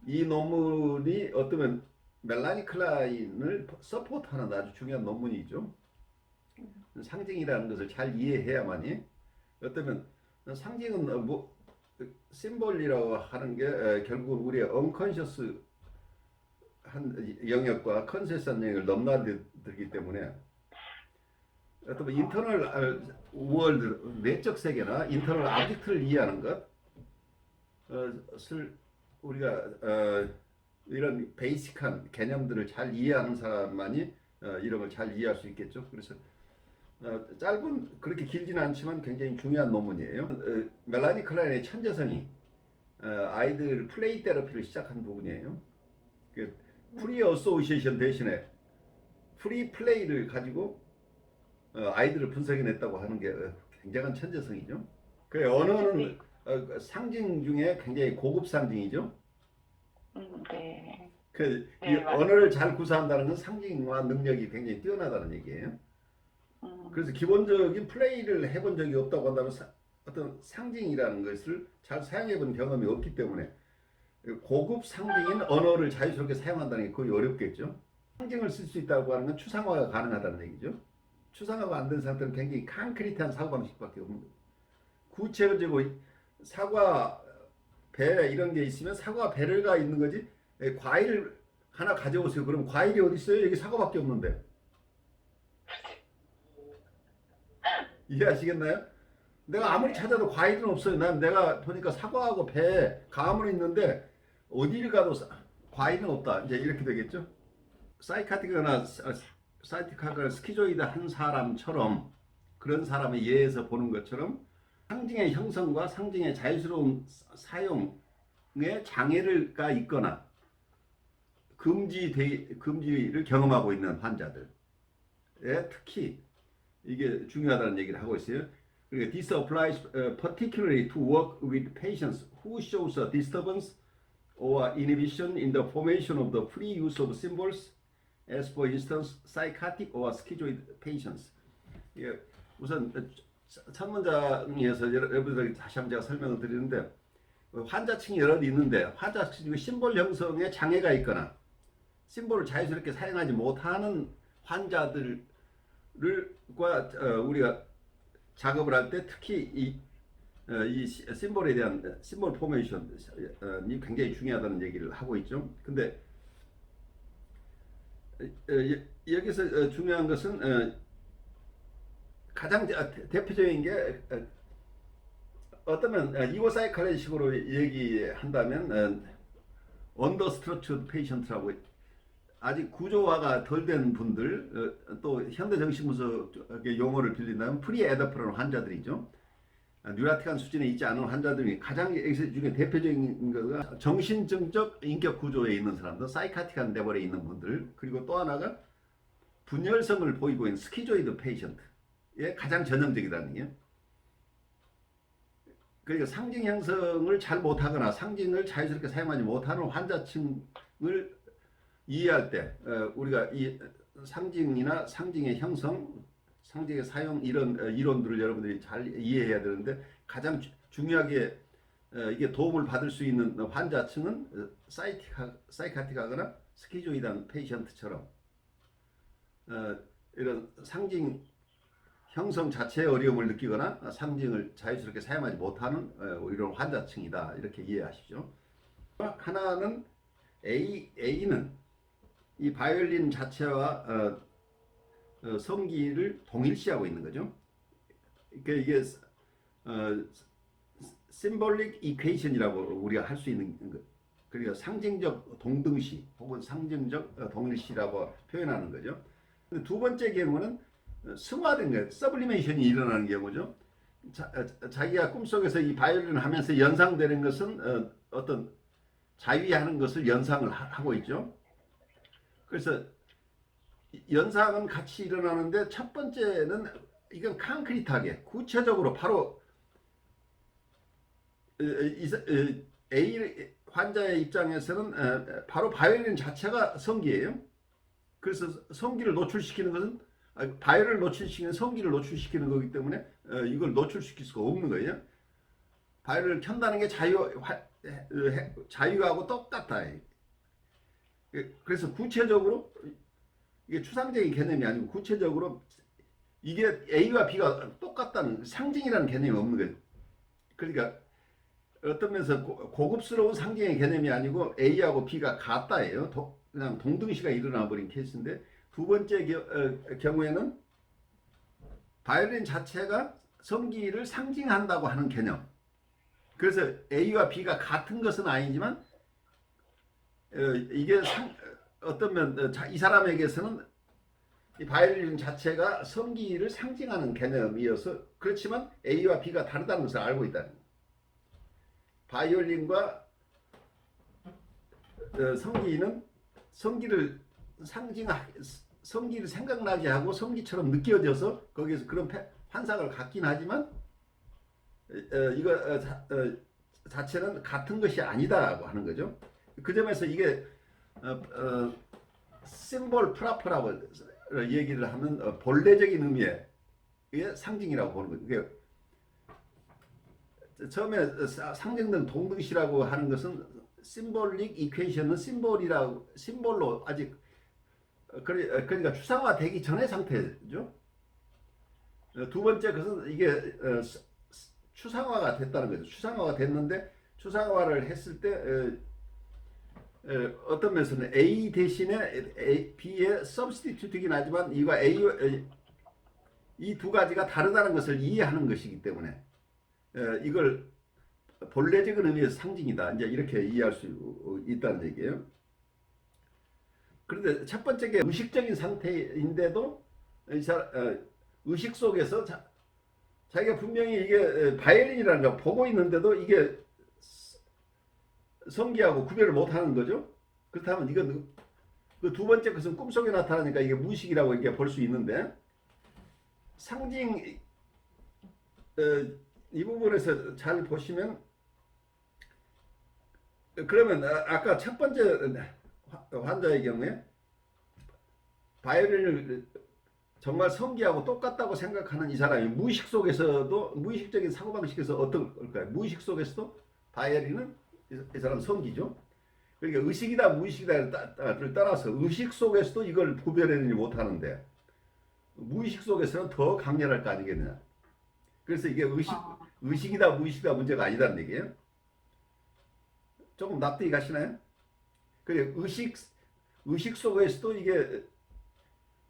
이 논문이 어쩌면 멜라니 클라인을 서포트하는 아주 중요한 논문이죠. 상징이라는 것을 잘 이해해야만이 어쩌면 상징은 뭐 심볼이라고 하는 게 결국은 우리의 언컨셔스 한 영역과 컨셔스한 영역을 넘나들기 때문에 어떤 인터널 월드 내적 세계나 인터널 아브젝트를 이해하는 것을 우리가 이런 베이직한 개념들을 잘 이해하는 사람만이 이런 걸 잘 이해할 수 있겠죠. 그래서 짧은 그렇게 길지는 않지만 굉장히 중요한 논문이에요. 멜라니 클라인의 천재성이 아이들 플레이 테라피를 시작한 부분이에요. 그 프리 어소시에이션 대신에 프리 플레이를 가지고 아이들을 분석해냈다고 하는 게 굉장한 천재성이죠. 그 언어는 상징 중에 굉장히 고급 상징이죠. 네. 그 네, 언어를 잘 구사한다는 건 상징과 능력이 굉장히 뛰어나다는 얘기예요. 그래서 기본적인 플레이를 해본 적이 없다고 한다면 어떤 상징이라는 것을 잘 사용해본 경험이 없기 때문에 고급 상징인 언어를 자유스럽게 사용한다는 게 거의 어렵겠죠. 상징을 쓸 수 있다고 하는 건 추상화가 가능하다는 얘기죠. 추상화가 안 된 상태는 굉장히 콘크리트한 사고방식밖에 없는 거예요. 구체적으로 사과, 배 이런 게 있으면 사과 배가 있는 거지 과일 하나 가져오세요. 그럼 과일이 어디 있어요? 여기 사과밖에 없는데. 이해하시겠나요? 내가 아무리 찾아도 과일은 없어요. 난 내가 보니까 사과하고 배, 감은 있는데 어디를 가도 과일은 없다. 이제 이렇게 되겠죠? 사이카틱하거나 스키조이드한 사람처럼 그런 사람의 예에서 보는 것처럼 상징의 형성과 상징의 자유스러운 사용에 장애가 있거나 금지를 경험하고 있는 환자들에 특히 이게 중요하다는 얘기를 하고 있어요. 그러니까 this applies particularly to work with patients who shows a disturbance or inhibition in the formation of the free use of symbols, as for instance psychotic or schizoid patients. 우선 첫 문장에서 여러분들에게 다시 한번 제가 설명을 드리는데 환자층이 여러 있는데 환자층 중에 심볼 형성에 장애가 있거나 심볼을 자유스럽게 사용하지 못하는 환자들과 우리가 작업을 할 때 특히 이 심볼에 대한 심볼 포메이션이 굉장히 중요하다는 얘기를 하고 있죠. 근데 여기서 중요한 것은 가장 대표적인 게 어떠면 이오사이칼레식으로 얘기한다면 언더스트럭처드 페이션트라고 아직 구조화가 덜 된 분들 또 현대정신분석의 용어를 빌린다면 프리에더프라는 환자들이죠. 뉴라틱한 수준에 있지 않은 환자들이 가장 중에 대표적인 거가 정신증적 인격 구조에 있는 사람들, 사이카틱한 레벨에 있는 분들, 그리고 또 하나가 분열성을 보이고 있는 스키조이드 페이션트에 가장 전형적이라는 게. 그러니까 상징 형성을 잘 못하거나 상징을 자유스럽게 사용하지 못하는 환자층을 이해할 때 우리가 이 상징이나 상징의 형성, 상징의 사용 이런 이론들을 여러분들이 잘 이해해야 되는데 가장 중요하게 이게 도움을 받을 수 있는 환자층은 사이카틱하거나 스키조이드한 페이션트처럼 이런 상징 형성 자체의 어려움을 느끼거나 상징을 자유스럽게 사용하지 못하는 이런 환자층이다. 이렇게 이해하시죠. 하나는 A는 이 바이올린 자체와 성기를 동일시하고 있는 거죠. 그러니까 이게 symbolic equation이라고 우리가 할 수 있는 것. 그러니까 상징적 동등시 혹은 상징적 동일시라고 표현하는 거죠. 두 번째 경우는 승화된 거예요. 서블리메이션이 일어나는 경우죠. 자기가 꿈속에서 이 바이올린을 하면서 연상되는 것은 어떤 자위하는 것을 연상을 하고 있죠. 그래서 연상은 같이 일어나는데 첫 번째는 이건 콘크리트하게 구체적으로 바로 A 환자의 입장에서는 바로 바이올린 자체가 성기예요. 그래서 성기를 노출시키는 것은 바이올린을 노출시키는 성기를 노출시키는 거기 때문에 이걸 노출시킬 수가 없는 거예요. 바이올린을 켠다는 게 자유하고 똑같다. 그래서 구체적으로 이게 추상적인 개념이 아니고 구체적으로 이게 A와 B가 똑같다는 상징이라는 개념이 없는 거예요. 그러니까 어떤 면에서 고급스러운 상징의 개념이 아니고 A하고 B가 같다예요. 그냥 동등시가 일어나 버린 케이스인데 두 번째 경우에는 바이올린 자체가 성기를 상징한다고 하는 개념. 그래서 A와 B가 같은 것은 아니지만 이게 어떤 면 이 사람에게서는 이 바이올린 자체가 성기를 상징하는 개념이어서 그렇지만 A와 B가 다르다는 것을 알고 있다는 거예요. 바이올린과 성기는 성기를 성기를 생각나게 하고 성기처럼 느껴져서 거기에서 그런 환상을 갖긴 하지만 이거 자체는 같은 것이 아니다라고 하는 거죠. 그 점에서 이게 심볼 프라퍼라고 얘기를 하면 본래적인 의미의 상징이라고 보는 거예요. 처음에 상징된 동등시라고 하는 것은 심볼릭 이퀘이션은 심볼로 아직 그러니까 추상화되기 전의 상태죠. 두 번째 것은 이게 추상화가 됐다는 거죠. 추상화가 됐는데 추상화를 했을 때 어떤 면에서는 A 대신에 B의 substitute이긴 하지만 이거 이 두 가지가 다르다는 것을 이해하는 것이기 때문에 이걸 본래적인 의미의 상징이다. 이제 이렇게 이해할 수 있다는 얘기예요. 그런데 첫 번째 게 의식적인 상태인데도 의식 속에서 자기가 분명히 이게 바이올린이라는 걸 보고 있는데도 이게 성기하고 구별을 못하는 거죠. 그렇다면 이건 그 두 번째 것은 꿈속에 나타나니까 이게 무의식이라고 이렇게 볼 수 있는데 상징 이 부분에서 잘 보시면 그러면 아까 첫 번째 환자의 경우에 바이올린을 정말 성기하고 똑같다고 생각하는 이 사람이 무의식 속에서도 무의식적인 사고방식에서 어떤 걸까요? 무의식 속에서도 바이올린은 이 사람 성기죠. 그러니까 의식이다 무의식이다를 따라서 의식 속에서도 이걸 구별해내지 못하는데 무의식 속에서는 더 강렬할 거 아니겠느냐. 그래서 이게 의식이다 무의식이다 문제가 아니다는 얘기예요. 조금 납득이 가시나요? 그래 의식 속에서도 이게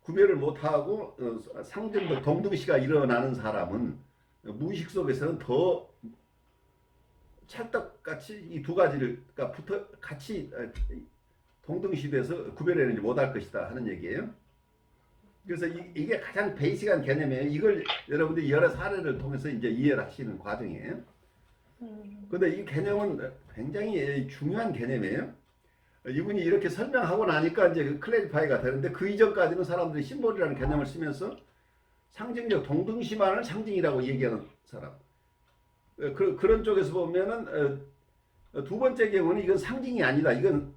구별을 못하고 상징적 동등시가 일어나는 사람은 무의식 속에서는 더 찰떡같이 이 두 가지를 붙어 같이 동등시돼서 구별해내지 못할 것이다 하는 얘기예요. 그래서 이게 가장 베이직한 개념이에요. 이걸 여러분들이 여러 사례를 통해서 이제 이해를 하시는 과정이에요. 근데 이 개념은 굉장히 중요한 개념이에요. 이분이 이렇게 설명하고 나니까 이제 클래리파이가 되는데 그 이전까지는 사람들이 심볼이라는 개념을 쓰면서 상징적 동등시만을 상징이라고 얘기하는 사람. 그런 쪽에서 보면은 두 번째 경우는 이건 상징이 아니다. 이건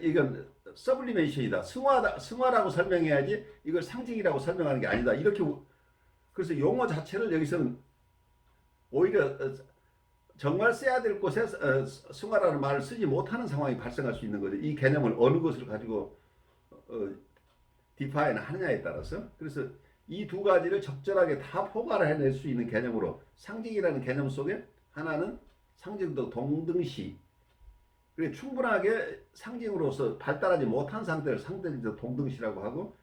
이건 서블리메이션이다. 승화라고 설명해야지 이걸 상징이라고 설명하는 게 아니다. 이렇게 그래서 용어 자체를 여기서는 오히려 정말 써야 될 곳에 승화라는 말을 쓰지 못하는 상황이 발생할 수 있는 거죠. 이 개념을 어느 것을 가지고 디파인 하느냐에 따라서. 그래서 이 두 가지를 적절하게 다 포괄을 해낼 수 있는 개념으로 상징이라는 개념 속에 하나는 상징도 동등시 그래 충분하게 상징으로서 발달하지 못한 상태를 상징적 동등시라고 하고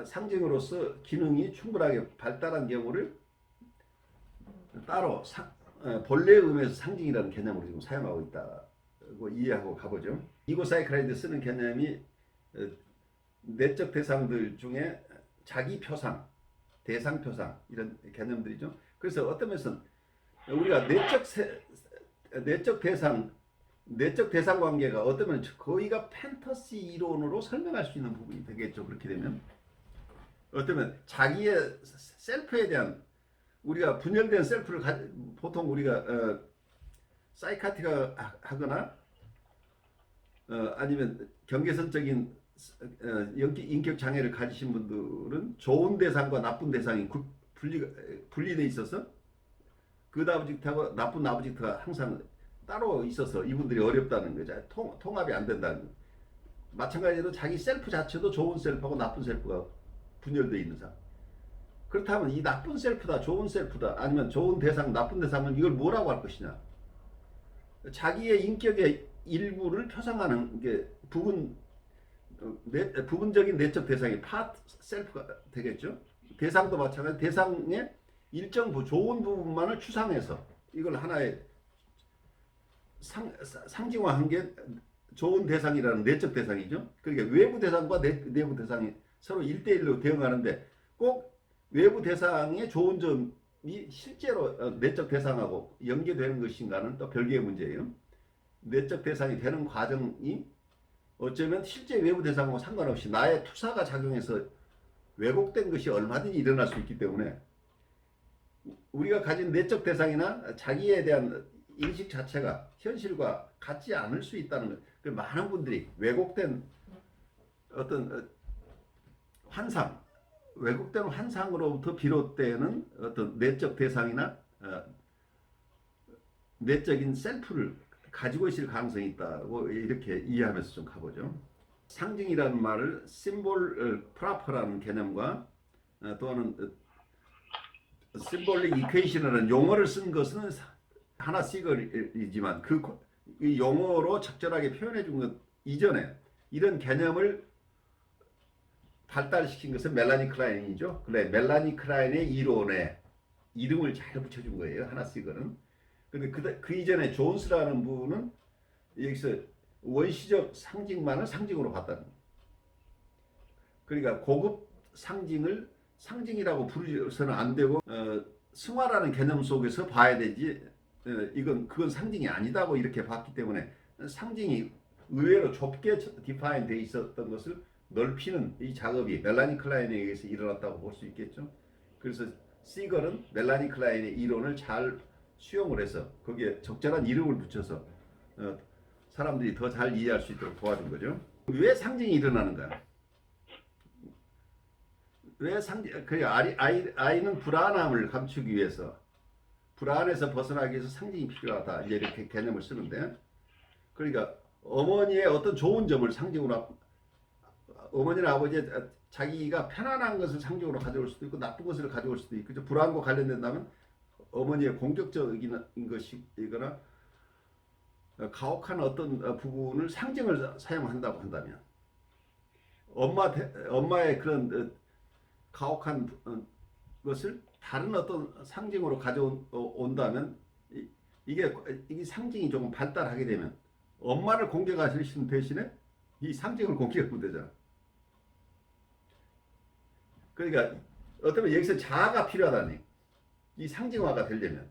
상징으로서 기능이 충분하게 발달한 경우를 따로 본래의 의미에서 상징이라는 개념으로 지금 사용하고 있다고 이해하고 가보죠. 이고 사이클라이드 쓰는 개념이 내적 대상들 중에 자기 표상, 대상 표상 이런 개념들이죠. 그래서 어떤 면에서는 우리가 내적 대상 관계가 어떤 면 거의가 판타지 이론으로 설명할 수 있는 부분이 되겠죠. 그렇게 되면 어쩌면 자기의 셀프에 대한 우리가 분열된 셀프를 보통 우리가 사이카티가 하거나 아니면 경계선적인 인격 장애를 가지신 분들은 좋은 대상과 나쁜 대상이 분리돼 있어서 good object하고 나쁜 object가 항상 따로 있어서 이분들이 어렵다는 거죠. 통합이 안 된다는 거. 마찬가지로 자기 셀프 자체도 좋은 셀프하고 나쁜 셀프가 분열되어 있는 상황. 그렇다면 이 나쁜 셀프다, 좋은 셀프다, 아니면 좋은 대상, 나쁜 대상은 이걸 뭐라고 할 것이냐? 자기의 인격의 일부를 표상하는 게 부분적인 내적 대상이 파트 셀프가 되겠죠. 대상도 마찬가지. 대상의 일정 좋은 부분만을 추상해서 이걸 하나의 상징화한 게 좋은 대상이라는 내적 대상이죠. 그러니까 외부 대상과 내부 대상이 서로 1대1로 대응하는데 꼭 외부 대상의 좋은 점이 실제로 내적 대상하고 연계되는 것인가는 또 별개의 문제예요. 내적 대상이 되는 과정이 어쩌면 실제 외부 대상하고 상관없이 나의 투사가 작용해서 왜곡된 것이 얼마든지 일어날 수 있기 때문에 우리가 가진 내적 대상이나 자기에 대한 인식 자체가 현실과 같지 않을 수 있다는 것. 그 많은 분들이 왜곡된 어떤 환상, 왜곡된 환상으로부터 비롯되는 어떤 내적 대상이나 내적인 셀프를 가지고 있을 가능성이 있다고 이렇게 이해하면서 좀 가보죠. 상징이라는 말을 심볼 프라퍼라는 개념과 또는 심볼릭 이퀘이션이라는 용어를 쓴 것은 하나 시글이지만 그 용어로 적절하게 표현해 준 것 이전에 이런 개념을 발달시킨 것은 멜라니 클라인이죠. 그래, 멜라니 클라인의 이론에 이름을 잘 붙여준 거예요. 하나 시글은. 근데 그 이전에 존스라는 분은 여기서 원시적 상징만을 상징으로 봤다는 거예요. 그러니까 고급 상징을 상징이라고 부르서는 안 되고 승화라는 개념 속에서 봐야 되지. 그건 상징이 아니다고 이렇게 봤기 때문에 상징이 의외로 좁게 디파인 돼 있었던 것을 넓히는 이 작업이 멜라니 클라인에 의해서 일어났다고 볼 수 있겠죠. 그래서 시걸은 멜라니 클라인의 이론을 잘 수용을 해서 거기에 적절한 이름을 붙여서 사람들이 더 잘 이해할 수 있도록 도와준 거죠. 왜 상징이 일어나는가? 왜 상징? 아이는 불안함을 감추기 위해서, 불안에서 벗어나기 위해서 상징이 필요하다. 이제 이렇게 개념을 쓰는데, 그러니까 어머니의 어떤 좋은 점을 상징으로, 어머니나 아버지의 자기가 편안한 것을 상징으로 가져올 수도 있고 나쁜 것을 가져올 수도 있고, 불안과 관련된다면 어머니의 공격적인 것이거나 가혹한 어떤 부분을 상징을 사용한다고 한다면, 엄마의 그런 가혹한 것을 다른 어떤 상징으로 가져온다면 이게 상징이 조금 발달하게 되면 엄마를 공격하시는 대신에 이 상징을 공격하면 되잖아. 그러니까 어쩌면 여기서 자아가 필요하다는 얘기. 이 상징화가 되려면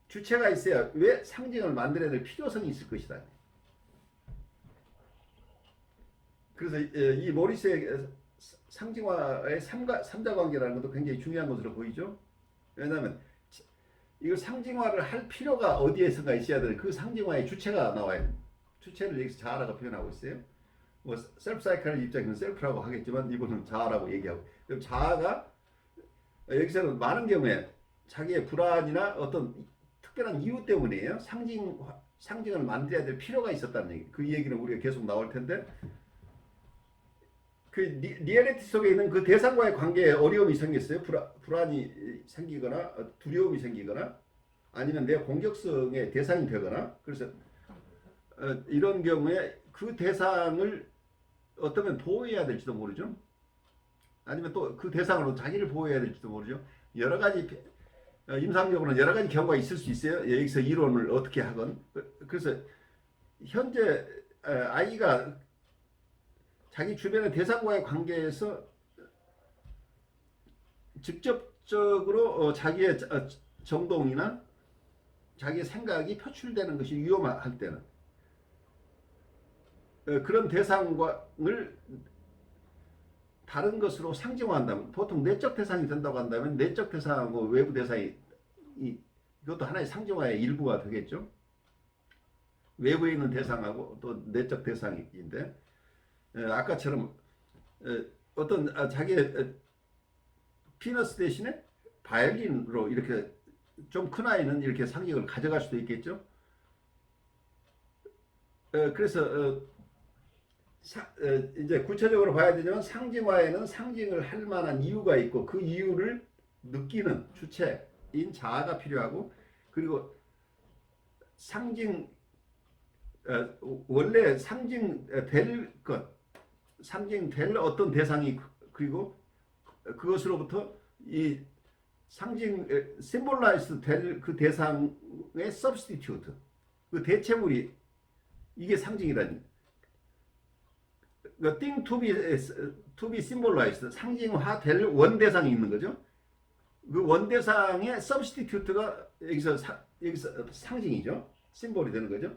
주체가 있어야 왜 상징을 만들어야 될 필요성이 있을 것이다. 그래서 이 모리스의 상징화의 삼자관계라는 것도 굉장히 중요한 것으로 보이죠. 왜냐하면 이걸 상징화를 할 필요가 어디에선가 있어야 되는 그 상징화의 주체가 나와야 됩니다. 주체를 여기서 자아라고 표현하고 있어요. 뭐 셀프 사이클의 입장에서는 셀프라고 하겠지만 이분은 자아라고 얘기하고, 그럼 자아가 여기서는 많은 경우에 자기의 불안이나 어떤 특별한 이유 때문이에요. 상징을 만들어야 될 필요가 있었다는 얘기. 그 얘기는 우리가 계속 나올 텐데, 그 리얼리티 속에 있는 그 대상과의 관계에 어려움이 생겼어요. 불안이 생기거나 두려움이 생기거나 아니면 내 공격성의 대상이 되거나, 그래서 이런 경우에 그 대상을 어쩌면 보호해야 될지도 모르죠. 아니면 또 그 대상으로 자기를 보호해야 될지도 모르죠. 여러 가지 임상적으로는 여러 가지 경우가 있을 수 있어요. 여기서 이론을 어떻게 하건. 그래서 현재 아이가 자기 주변의 대상과의 관계에서 직접적으로 자기의 정동이나 자기의 생각이 표출되는 것이 위험할 때는 그런 대상을 다른 것으로 상징화한다면, 보통 내적 대상이 된다고 한다면 내적 대상하고 외부 대상이 이것도 하나의 상징화의 일부가 되겠죠. 외부에 있는 대상하고 또 내적 대상인데, 아까처럼 어떤 자기의 피너스 대신에 바이올린으로 이렇게 좀 큰 아이는 이렇게 상징을 가져갈 수도 있겠죠. 그래서 이제 구체적으로 봐야 되지만 상징화에는 상징을 할 만한 이유가 있고 그 이유를 느끼는 주체인 자아가 필요하고 그리고 상징 원래 상징될 것 상징될 어떤 대상이 그리고 그것으로부터 이 상징 심볼라이즈 될 그 대상의 substitute 그 대체물이 이게 상징이라니. 그 thing to be symbolized 상징화될 원대상이 있는 거죠. 그 원대상의 substitute가 여기서 상징이죠. 심볼이 되는 거죠.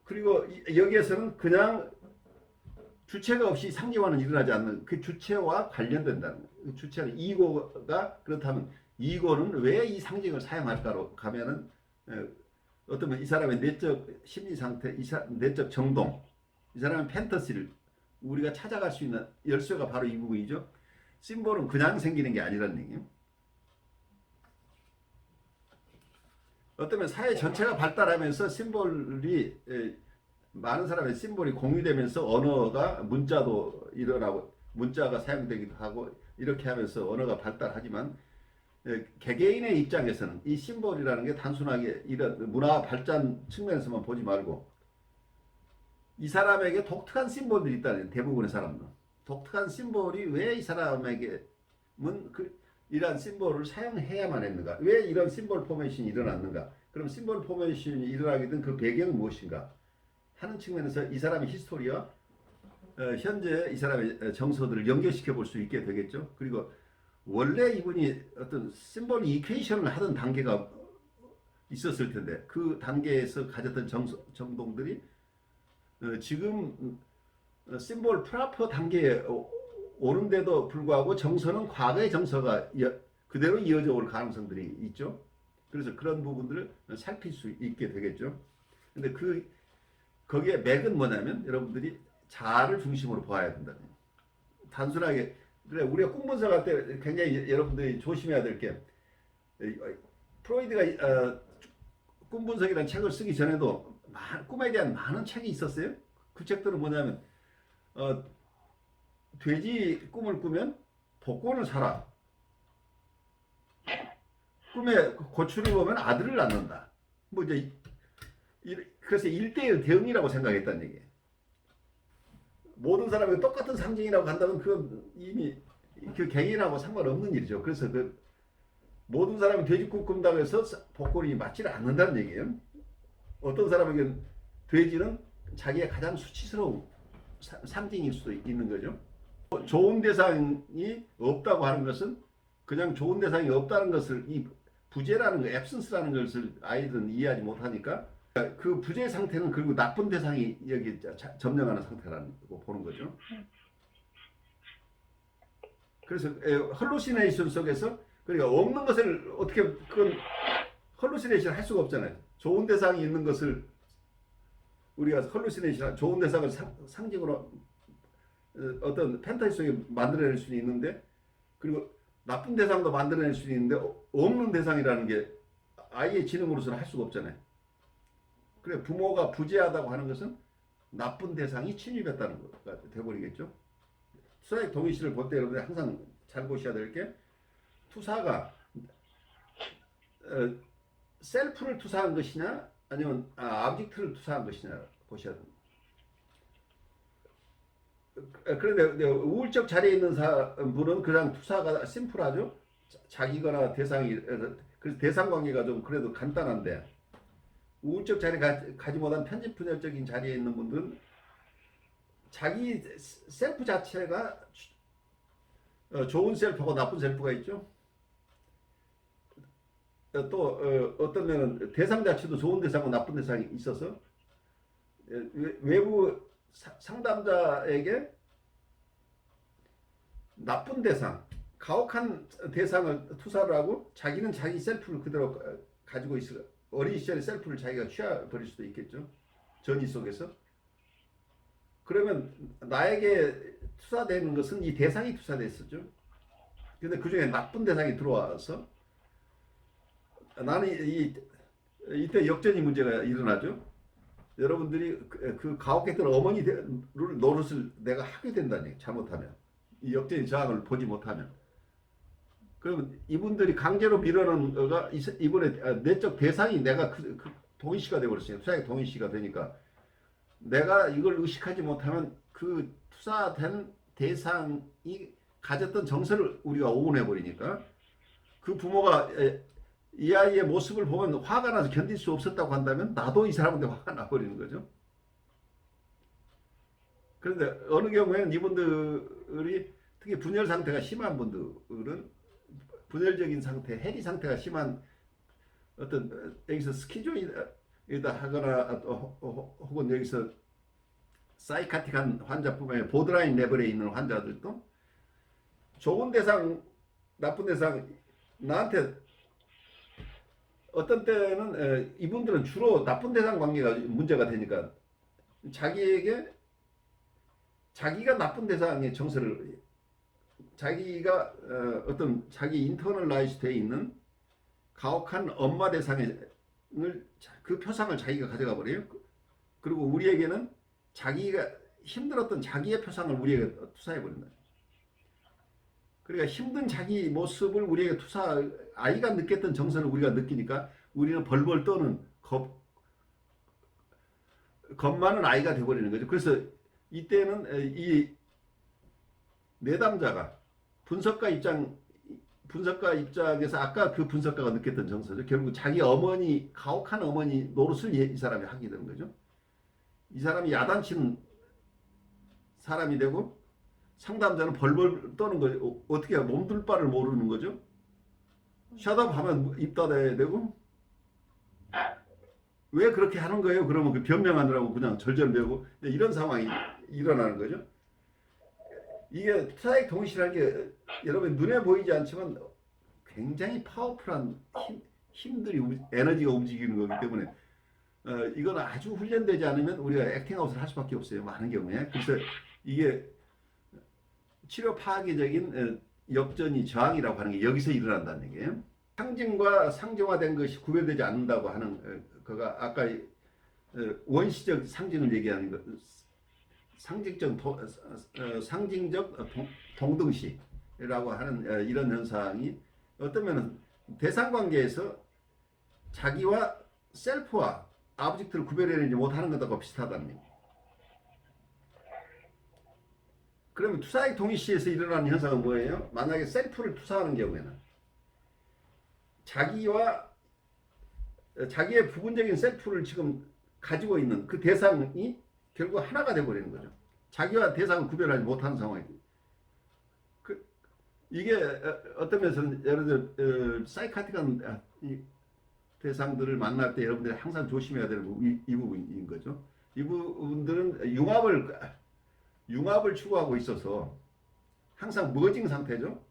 그리고 여기에서는 그냥 주체가 없이 상징화는 일어나지 않는 그 주체와 관련된다는 거예요. 그 주체는 이고가 그렇다면 이고는 왜 이 상징을 사용할까로 가면은 어쩌면 이 사람의 내적 심리 상태, 내적 정동, 이 사람의 판타지를 우리가 찾아갈 수 있는 열쇠가 바로 이 부분이죠. 심볼은 그냥 생기는 게 아니라는 얘기예요. 어쩌면 사회 전체가 발달하면서 심볼이 많은 사람의 심볼이 공유되면서 언어가 문자도 일어나고 문자가 사용되기도 하고 이렇게 하면서 언어가 발달하지만 개개인의 입장에서는 이 심볼이라는 게 단순하게 이런 문화 발전 측면에서만 보지 말고 이 사람에게 독특한 심볼들이 있다는 대부분의 사람들은 독특한 심볼이 왜 이 사람에게는 이러한 심볼을 사용해야만 했는가? 왜 이런 심볼 포메이션이 일어났는가? 그럼 심볼 포메이션이 일어나게 된 그 배경은 무엇인가? 하는 측면에서 이 사람의 히스토리와 현재 이 사람의 정서들을 연결시켜 볼 수 있게 되겠죠. 그리고 원래 이분이 어떤 심볼 이퀘이션을 하던 단계가 있었을 텐데 그 단계에서 가졌던 정동들이 지금 심볼 프라퍼 단계에 오는데도 불구하고 정서는 과거의 정서가 그대로 이어져 올 가능성들이 있죠. 그래서 그런 부분들을 살필 수 있게 되겠죠. 근데 거기에 맥은 뭐냐면 여러분들이 자아를 중심으로 봐야 된다. 단순하게 그래 우리가 꿈 분석할 때 굉장히 여러분들이 조심해야 될 게 프로이드가 꿈 분석이라는 책을 쓰기 전에도 꿈에 대한 많은 책이 있었어요. 그 책들은 뭐냐면 돼지 꿈을 꾸면 복권을 사라. 꿈에 고추를 보면 아들을 낳는다. 뭐 이제 그래서 1대1 대응이라고 생각했다는 얘기예요. 모든 사람이 똑같은 상징이라고 한다면 그건 이미 그 개인하고 상관없는 일이죠. 그래서 그 모든 사람이 돼지꿈 꾼다고 해서 복권이 맞지를 않는다는 얘기예요. 어떤 사람에게는 돼지는 자기의 가장 수치스러운 상징일 수도 있는 거죠. 좋은 대상이 없다고 하는 것은 그냥 좋은 대상이 없다는 것을 이 부재라는 거, 앱센스라는 것을 아이들은 이해하지 못하니까 그 부재 상태는 그리고 나쁜 대상이 여기 점령하는 상태라고 보는 거죠. 그래서 헐루시네이션 속에서 그러니까 없는 것을 어떻게 그건 헐루시네이션 할 수가 없잖아요. 좋은 대상이 있는 것을 우리가 헐루시네이션 좋은 대상을 상징으로 어떤 판타지 속에 만들어낼 수는 있는데 그리고 나쁜 대상도 만들어낼 수는 있는데 없는 대상이라는 게 아이의 지능으로서는 할 수가 없잖아요. 그래 부모가 부재하다고 하는 것은 나쁜 대상이 침입했다는 거가 돼버리겠죠. 투사의 동의시를 볼 때 여러분들 항상 잘 보셔야 될 게 투사가 셀프를 투사한 것이냐 아니면 아브젝트를 투사한 것이냐 보셔야 됩니다. 그런데 우울적 자리에 있는 분은 그냥 투사가 심플하죠. 자기거나 대상이 그래서 대상 관계가 좀 그래도 간단한데 우울적 자리 가지 못한 편집분열적인 자리에 있는 분들은 자기 셀프 자체가 좋은 셀프하고 나쁜 셀프가 있죠. 또 어떤 면은 대상 자체도 좋은 대상과 나쁜 대상이 있어서 외부 상담자에게 나쁜 대상, 가혹한 대상을 투사를 하고 자기는 자기 셀프를 그대로 가지고 있어 어린 시절의 셀프를 자기가 취해버릴 수도 있겠죠. 전이 속에서. 그러면 나에게 투사되는 것은 이 대상이 투사됐었죠. 근데 그 중에 나쁜 대상이 들어와서 나는 이때 역전이 문제가 일어나죠. 여러분들이 그 가혹했던 어머니를 노릇을 내가 하게 된다는 얘기. 잘못하면 이 역전의 저항을 보지 못하면. 그러면 이분들이 강제로 밀어넣은 거가 이번에 내적 대상이 내가 그 동의시가 되어버렸어요. 투자의 동의시가 되니까 내가 이걸 의식하지 못하면 그 투자된 대상이 가졌던 정서를 우리가 오운해 버리니까 그 부모가 이 아이의 모습을 보면 화가 나서 견딜 수 없었다고 한다면 나도 이 사람한테 화가 나버리는 거죠. 그런데 어느 경우에는 이분들이 특히 분열 상태가 심한 분들은 분열적인 상태, 해리 상태가 심한 어떤 여기서 스키조이다 하거나 혹은 여기서 사이카틱한 환자뿐만 보드라인 레벨에 있는 환자들도 좋은 대상, 나쁜 대상 나한테 어떤 때는 이분들은 주로 나쁜 대상 관계가 문제가 되니까 자기에게 자기가 나쁜 대상의 정서를 자기가 어떤 자기 인터널라이즈 되어 있는 가혹한 엄마 대상의 그 표상을 자기가 가져가 버려요. 그리고 우리에게는 자기가 힘들었던 자기의 표상을 우리에게 투사해 버린다. 그러니까 힘든 자기 모습을 우리에게 아이가 느꼈던 정서를 우리가 느끼니까 우리는 벌벌 떠는 겁 많은 아이가 되어버리는 거죠. 그래서 이때는 이 내담자가 분석가 입장에서 아까 그 분석가가 느꼈던 정서죠. 결국 자기 어머니, 가혹한 어머니 노릇을 이 사람이 하게 되는 거죠. 이 사람이 야단치는 사람이 되고 상담자는 벌벌 떠는 거죠. 어떻게 몸둘 바를 모르는 거죠. 샷업 하면 입 닫아야 되고 왜 그렇게 하는 거예요? 그러면 그 변명하느라고 그냥 절절매고 이런 상황이 일어나는 거죠. 이게 투자액 동시라는 게 여러분 눈에 보이지 않지만 굉장히 파워풀한 힘들이 에너지가 움직이는 거기 때문에 이건 아주 훈련되지 않으면 우리가 액팅아웃을 할 수밖에 없어요. 많은 경우에. 그래서 이게 치료 파괴적인 역전이 저항이라고 하는 게 여기서 일어난다는 얘기예요. 상징과 상징화된 것이 구별되지 않는다고 하는 거가 아까 원시적 상징을 얘기하는 것, 상징적 동등시라고 하는 이런 현상이 어떠면 대상 관계에서 자기와 셀프와 아브젝트를 구별해내지 못하는 것하고 비슷하다는 얘기예요. 그러면 투사액 동일시에서 일어나는 현상은 뭐예요? 만약에 셀프를 투사하는 경우에는 자기의 부분적인 셀프를 지금 가지고 있는 그 대상이 결국 하나가 되어버리는 거죠. 자기와 대상을 구별하지 못하는 상황이 돼요. 이게 어떤 면에서는 예를 들어 사이카틱한 대상들을 만날 때 여러분들이 항상 조심해야 되는 이 부분인 거죠. 이 부분들은 융합을 추구하고 있어서 항상 머징 상태죠.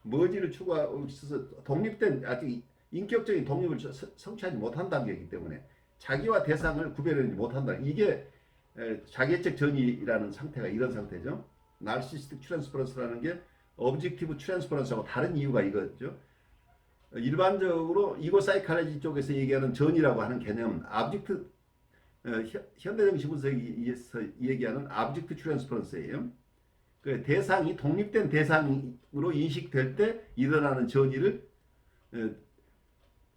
머지를 추구하고 있어서 독립된 아직 인격적인 독립을 성취하지 못한 단계이기 때문에 자기와 대상을 구별하지 못한다. 이게 자개적 전이라는 상태가 이런 상태죠. 나르시스틱 트랜스퍼런스라는 게 오브젝티브 트랜스퍼런스하고 다른 이유가 이거죠. 일반적으로 이고 사이칼로지 쪽에서 얘기하는 전이라고 하는 개념은 아브젝트 현대정신 분석에서 얘기하는 아브젝트 트랜스퍼런스예요. 그 대상이 독립된 대상으로 인식될 때 일어나는 전이를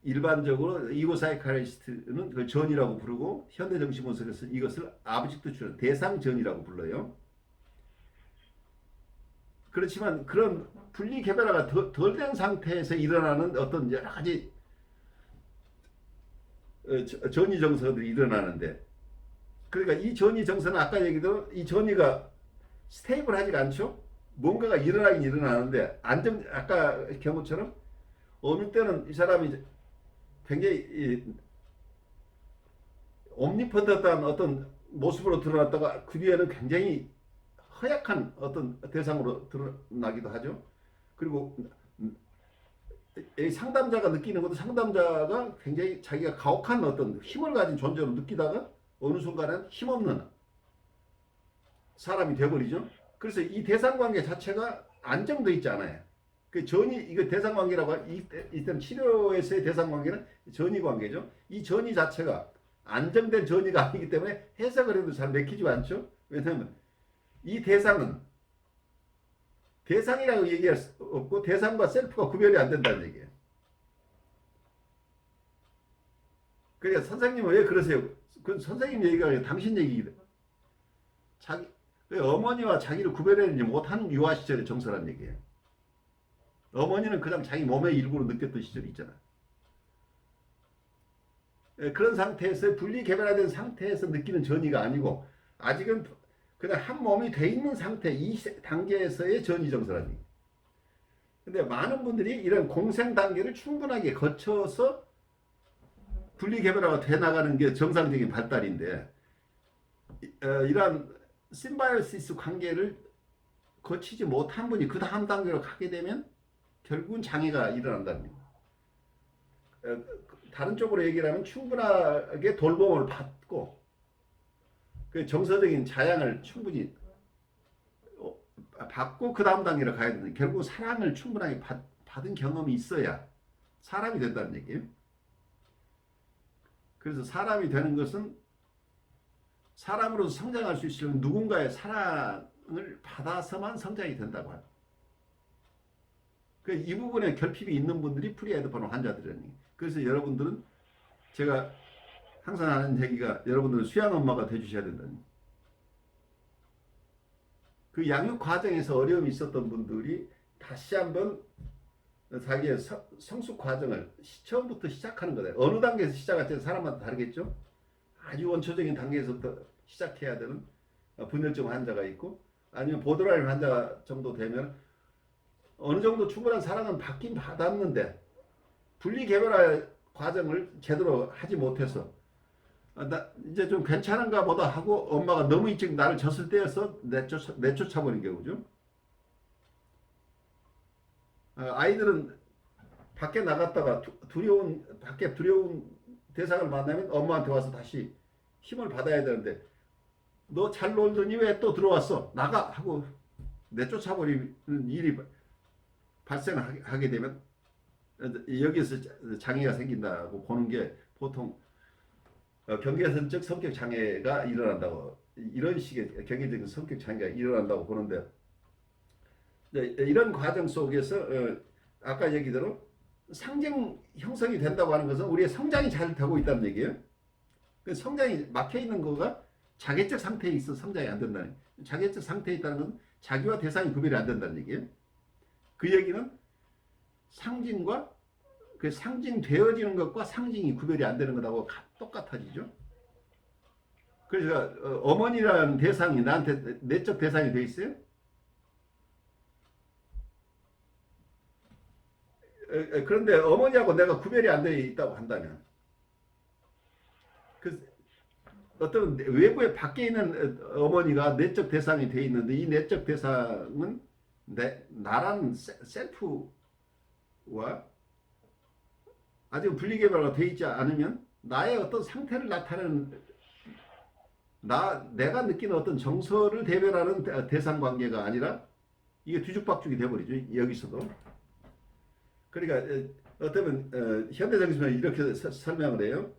일반적으로 이고 사이칼리스트는 그 전이라고 부르고 현대정신 분석에서 이것을 아브젝트 트랜스 대상 전이라고 불러요. 그렇지만 그런 분리 개별화가 덜 된 상태에서 일어나는 어떤 여러 가지 전이 정서들이 일어나는데, 그러니까 이 전이 정서는 아까 얘기대로 이 전이가 스테이블하지가 않죠. 뭔가가 일어나긴 일어나는데 아까 경우처럼 어느 때는 이 사람이 굉장히 옴니포던트한 어떤 모습으로 드러났다가 그 뒤에는 굉장히 허약한 어떤 대상으로 드러나기도 하죠. 그리고 상담자가 느끼는 것도 상담자가 굉장히 자기가 가혹한 어떤 힘을 가진 존재로 느끼다가 어느 순간엔 힘없는 사람이 되어버리죠. 그래서 이 대상관계 자체가 안정되어 있지 않아요. 그 전이 이거 대상 관계라고 일단 치료에서의 대상 관계는 전이 관계죠. 이 전이 자체가 안정된 전이가 아니기 때문에 해석을 해도 잘 맥히지 않죠. 왜냐하면 이 대상은 대상이라고 얘기할 수 없고 대상과 셀프가 구별이 안 된다는 얘기예요. 그러니까 선생님은 왜 그러세요? 그 선생님 얘기가 아니라 당신 얘기거든. 자기 어머니와 자기를 구별해내지 못하는 유아 시절의 정서란 얘기예요. 어머니는 그냥 자기 몸의 일부로 느꼈던 시절이 있잖아. 그런 상태에서 분리 개별화된 상태에서 느끼는 전이가 아니고 아직은 그냥 한 몸이 돼 있는 상태 이 단계에서의 전이 정서라는 얘기예요. 근데 많은 분들이 이런 공생 단계를 충분하게 거쳐서 분리 개별화가 돼 나가는 게 정상적인 발달인데 이러한 심바이오시스 관계를 거치지 못한 분이 그 다음 단계로 가게 되면 결국은 장애가 일어난다는 겁니다. 다른 쪽으로 얘기를 하면 충분하게 돌봄을 받고 그 정서적인 자양을 충분히 받고 그 다음 단계로 가야 되는데 결국 사랑을 충분하게 받은 경험이 있어야 사람이 된다는 얘기예요. 그래서 사람이 되는 것은 사람으로서 성장할 수 있으려면 누군가의 사랑을 받아서만 성장이 된다고 합니다. 이 부분에 결핍이 있는 분들이 프리헤드폰 환자들이니. 그래서 여러분들은 제가 항상 하는 얘기가 여러분들은 수양 엄마가 돼주셔야 된다니. 그 양육 과정에서 어려움이 있었던 분들이 다시 한번 자기의 성숙 과정을 처음부터 시작하는 거다. 어느 단계에서 시작할지 사람마다 다르겠죠. 아주 원초적인 단계에서부터 시작해야 되는 분열증 환자가 있고 아니면 보드라인 환자 정도 되면 어느 정도 충분한 사랑은 받긴 받았는데 분리개별화 과정을 제대로 하지 못해서 나 이제 좀 괜찮은가 보다 하고 엄마가 너무 일찍 나를 졌을 때여서 내쫓아버린 경우죠. 아이들은 밖에 나갔다가 밖에 두려운 대상을 만나면 엄마한테 와서 다시 힘을 받아야 되는데 너 잘 놀더니 왜 또 들어왔어? 나가! 하고 내쫓아버리는 일이 발생하게 되면 여기서 장애가 생긴다고 보는 게 보통 경계선적 성격 장애가 일어난다고 이런 식의 경계적인 성격 장애가 일어난다고 보는데 이런 과정 속에서 아까 얘기대로 상징 형성이 된다고 하는 것은 우리의 성장이 잘 되고 있다는 얘기예요. 그 성장이 막혀 있는 거가 자개적 상태에 있어 성장이 안 된다는 거예요. 자개적 상태에 있다는 건 자기와 대상이 구별이 안 된다는 얘기예요. 그 얘기는 상징과 그 상징되어지는 것과 상징이 구별이 안 되는 것하고 똑같아지죠. 그래서 어머니라는 대상이 나한테 내적 대상이 돼 있어요. 그런데 어머니하고 내가 구별이 안 되어 있다고 한다면 그 어떤 외부에 밖에 있는 어머니가 내적 대상이 돼 있는데 이 내적 대상은 나라는 셀프와 아직 분리개발가 돼 있지 않으면 나의 어떤 상태를 나타내는 내가 느끼는 어떤 정서를 대변하는 대상 관계가 아니라 이게 뒤죽박죽이 돼버리죠. 여기서도. 그러니까 어쩌면 현대정신은 이렇게 설명을 해요.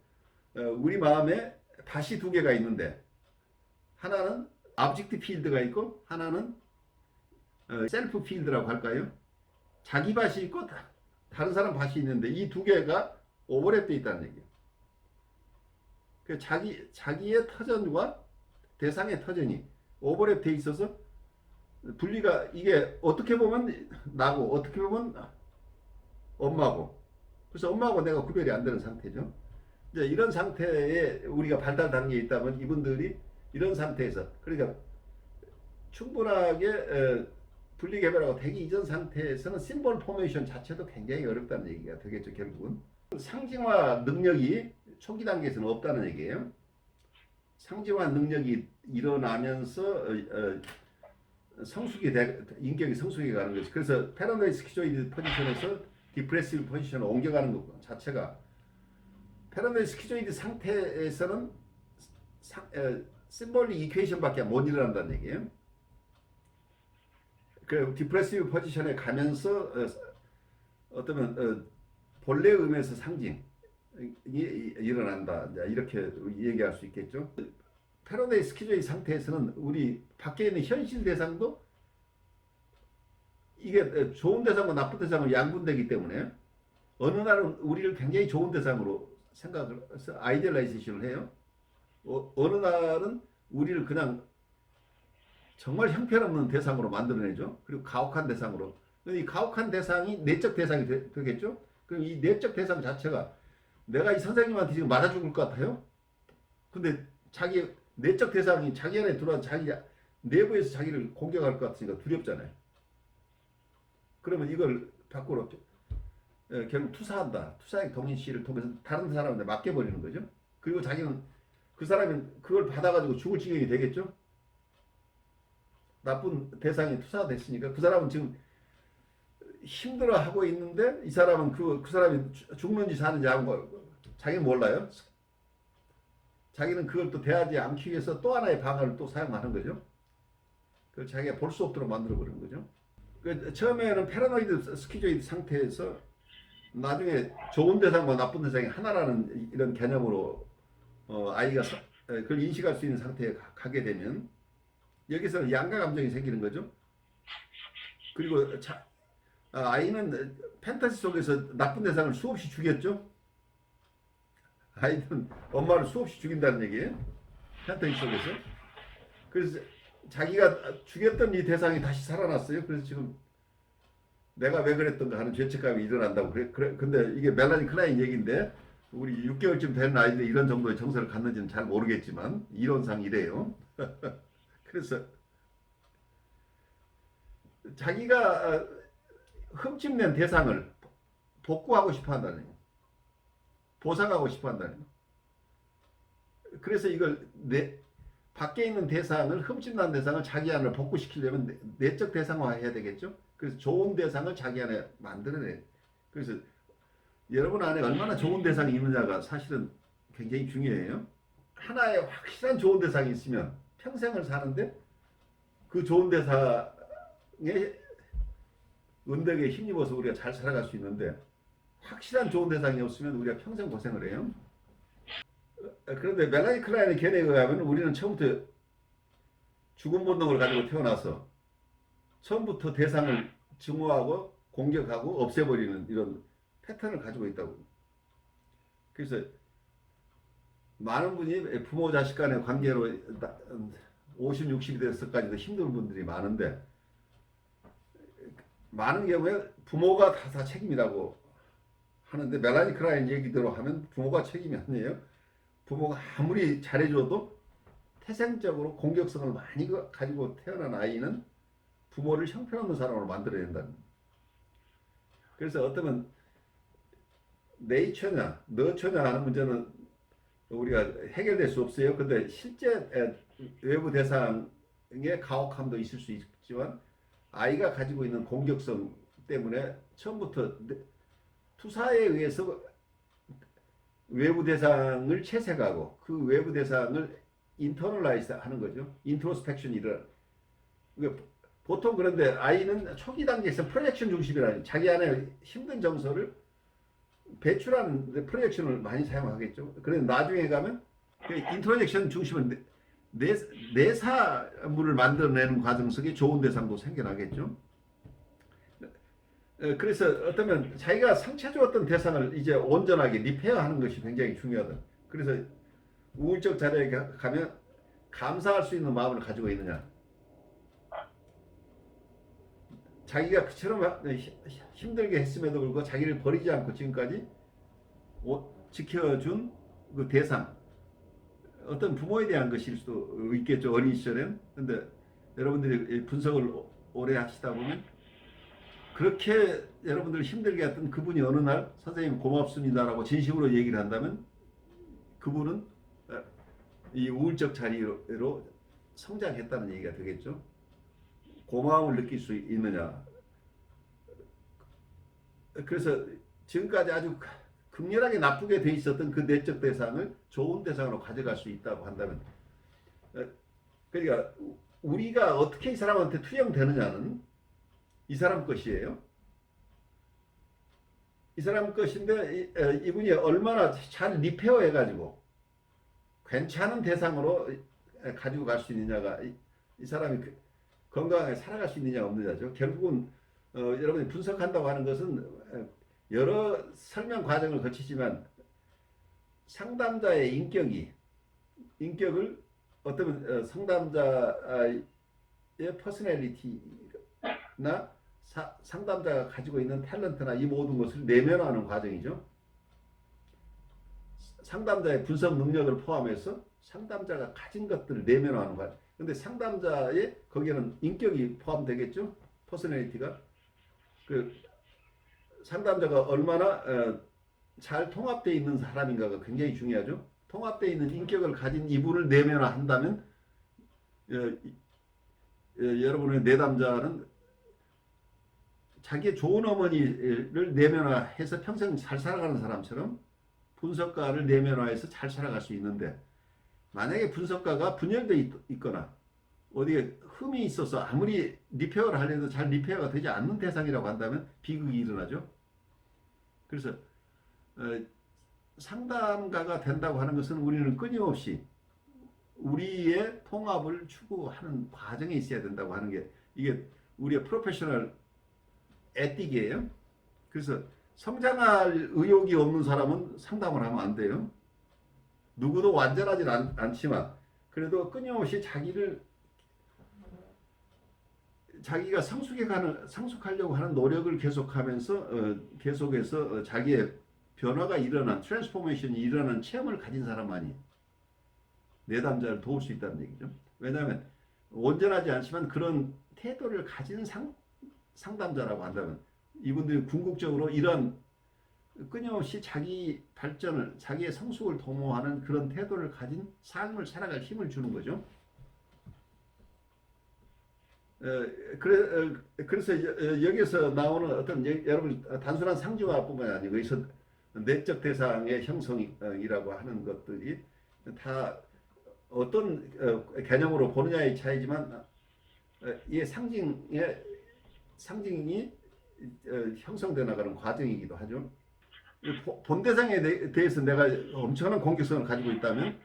우리 마음에 밭이 두 개가 있는데 하나는 object 필드가 있고 하나는 셀프 필드라고 할까요? 자기 밭이 있고 다른 사람 밭이 있는데 이 두 개가 오버랩되어 있다는 얘기예요. 그 자기의 터전과 대상의 터전이 오버랩되어 있어서 분리가 이게 어떻게 보면 나고 어떻게 보면 엄마고 그래서 엄마하고 내가 구별이 안 되는 상태죠. 이제 이런 상태에 우리가 발달 단계에 있다면 이분들이 이런 상태에서 그러니까 충분하게 분리개별하고 되기 이전 상태에서는 심볼 포메이션 자체도 굉장히 어렵다는 얘기가 되겠죠. 결국은 상징화 능력이 초기 단계에서는 없다는 얘기예요. 상징화 능력이 일어나면서 인격이 성숙해 가는 것이 그래서 패러노이드 스키조이드 포지션에서 디프레시브 포지션으로 옮겨가는 것 자체가 패러노이드 스키조이드 상태에서는 심볼릭 이퀘이션밖에 못 일어난다는 얘기예요. 그 디프레시브 포지션에 가면서 어쩌면 본래 의미에서 상징이 일어난다. 이렇게 얘기할 수 있겠죠. 패러데이 스키즈의 상태에서는 우리 밖에 있는 현실 대상도 이게 좋은 대상과 나쁜 대상을 양분되기 때문에 어느 날은 우리를 굉장히 좋은 대상으로 생각을 해서 아이디얼라이제이션을 해요. 어느 날은 우리를 그냥 정말 형편없는 대상으로 만들어내죠. 그리고 가혹한 대상으로. 이 가혹한 대상이 내적 대상이 되겠죠. 그럼 이 내적 대상 자체가 내가 이 선생님한테 지금 맞아 죽을 것 같아요. 근데 자기 내적 대상이 자기 안에 들어와서 자기 내부에서 자기를 공격할 것 같으니까 두렵잖아요. 그러면 이걸 밖으로 결국 투사한다. 투사의 동인시를 통해서 다른 사람한테 맡겨버리는 거죠. 그리고 자기는 그 사람이 그걸 받아가지고 죽을 지경이 되겠죠. 나쁜 대상이 투사됐으니까 그 사람은 지금 힘들어하고 있는데 이 사람은 그 사람이 죽는지 사는지 하고 자기는 몰라요. 자기는 그걸 또 대하지 않기 위해서 또 하나의 방어를 또 사용하는 거죠. 그걸 자기가 볼 수 없도록 만들어버리는 거죠. 처음에는 패러노이드 스키조이드 상태에서 나중에 좋은 대상과 나쁜 대상이 하나라는 이런 개념으로 아이가 그걸 인식할 수 있는 상태에 가게 되면 여기서는 양가 감정이 생기는 거죠. 그리고 아이는 판타지 속에서 나쁜 대상을 수없이 죽였죠. 아이는 엄마를 수없이 죽인다는 얘기예요. 판타지 속에서. 그래서 자기가 죽였던 이 대상이 다시 살아났어요. 그래서 지금 내가 왜 그랬던가 하는 죄책감이 일어난다고 그래. 근데 이게 멜라니 클라인 얘기인데 우리 6개월쯤 된 아이들이 이런 정도의 정서를 갖는지는 잘 모르겠지만 이론상 이래요. 그래서 자기가 흠집낸 대상을 복구하고 싶어 한다는 거예요. 보상하고 싶어 한다는 거예요. 그래서 이걸 밖에 있는 대상을 흠집난 대상을 자기 안으로 복구시키려면 내적 대상화해야 되겠죠. 그래서 좋은 대상을 자기 안에 만들어내. 그래서 여러분 안에 얼마나 좋은 대상이 있느냐가 사실은 굉장히 중요해요. 하나의 확실한 좋은 대상이 있으면 평생을 사는데 그 좋은 대상의 은덕에 힘입어서 우리가 잘 살아갈 수 있는데 확실한 좋은 대상이 없으면 우리가 평생 고생을 해요. 그런데 멜라니 클라인의 견해에 의하면 우리는 처음부터 죽음 본능을 가지고 태어나서 처음부터 대상을 증오하고 공격하고 없애버리는 이런 패턴을 가지고 있다고. 그래서 많은 분이 부모 자식 간의 관계로 50, 60이 돼서까지도 힘든 분들이 많은데 많은 경우에 부모가 다 책임이라고 하는데 멜라니 클라인 얘기대로 하면 부모가 책임이 아니에요. 부모가 아무리 잘해줘도 태생적으로 공격성을 많이 가지고 태어난 아이는 부모를 형편없는 사람으로 만들어낸다는 거예요. 그래서 어쩌면 네이처냐 너처냐 하는 문제는 우리가 해결될 수 없어요. 근데 실제 외부 대상의 가혹함도 있을 수 있지만 아이가 가지고 있는 공격성 때문에 처음부터 투사에 의해서 외부 대상을 채색하고 그 외부 대상을 인터널라이즈 하는 거죠. 인트로스펙션이 일어나. 보통 그런데 아이는 초기 단계에서 프로젝션 중심이라는 자기 안에 힘든 정서를 배출하는 프로젝션을 많이 사용하겠죠. 그런데 나중에 가면 그 인트로젝션 중심은 내사물을 만들어내는 과정 속에 좋은 대상도 생겨나겠죠. 그래서 어쩌면 자기가 상처 주었던 대상을 이제 온전하게 리페어하는 것이 굉장히 중요하다. 그래서 우울적 자리에 가면 감사할 수 있는 마음을 가지고 있느냐. 자기가 그처럼 힘들게 했음에도 불구하고 자기를 버리지 않고 지금까지 지켜준 그 대상, 어떤 부모에 대한 것일 수도 있겠죠. 어린 시절엔. 근데 여러분들이 분석을 오래 하시다 보면 그렇게 여러분들 힘들게 했던 그분이 어느 날 선생님 고맙습니다라고 진심으로 얘기를 한다면 그분은 이 우울적 자리로 성장했다는 얘기가 되겠죠. 고마움을 느낄 수 있느냐. 그래서 지금까지 아주 극렬하게 나쁘게 돼 있었던 그 내적 대상을 좋은 대상으로 가져갈 수 있다고 한다면, 그러니까 우리가 어떻게 이 사람한테 투영되느냐는 이 사람 것이에요. 이 사람 것인데 이분이 얼마나 잘 리페어 해가지고 괜찮은 대상으로 가지고 갈 수 있느냐가 이 사람이 건강하게 살아갈 수 있느냐 없느냐죠. 결국은 여러분이 분석한다고 하는 것은 여러 설명 과정을 거치지만 상담자의 인격을 어떤 상담자의 퍼스널리티나 상담자가 가지고 있는 탤런트나 이 모든 것을 내면화하는 과정이죠. 상담자의 분석 능력을 포함해서 상담자가 가진 것들을 내면화하는 과정. 근데 상담자의 거기에는 인격이 포함되겠죠. 퍼스널리티가. 그 상담자가 얼마나 잘 통합되어 있는 사람인가가 굉장히 중요하죠. 통합되어 있는 인격을 가진 이분을 내면화한다면 여러분의 내담자는 자기의 좋은 어머니를 내면화해서 평생 잘 살아가는 사람처럼 분석가를 내면화해서 잘 살아갈 수 있는데, 만약에 분석가가 분열되어 있거나 어디에 흠이 있어서 아무리 리페어를 하려도 잘 리페어가 되지 않는 대상이라고 한다면 비극이 일어나죠. 그래서 상담가가 된다고 하는 것은 우리는 끊임없이 우리의 통합을 추구하는 과정에 있어야 된다고 하는 게, 이게 우리의 프로페셔널 에틱이에요. 그래서 성장할 의욕이 없는 사람은 상담을 하면 안 돼요. 누구도 완전하진 않지만 그래도 끊임없이 자기가 성숙하려고 하는 노력을 계속하면서 계속해서 자기의 변화가 일어난, 트랜스포메이션이 일어난 체험을 가진 사람만이 내담자를 도울 수 있다는 얘기죠. 왜냐하면 온전하지 않지만 그런 태도를 가진 상담자라고 한다면 이분들이 궁극적으로 이런 끊임없이 자기 발전을, 자기의 성숙을 도모하는 그런 태도를 가진 삶을 살아갈 힘을 주는 거죠. 그래서 여기서 나오는 어떤 여러분 단순한 상징화뿐만 아니고 여기서 내적 대상의 형성이라고 하는 것들이 다 어떤 개념으로 보느냐의 차이지만 이 상징이 형성되어 나가는 과정이기도 하죠. 본대상에 대해서 내가 엄청난 공격성을 가지고 있다면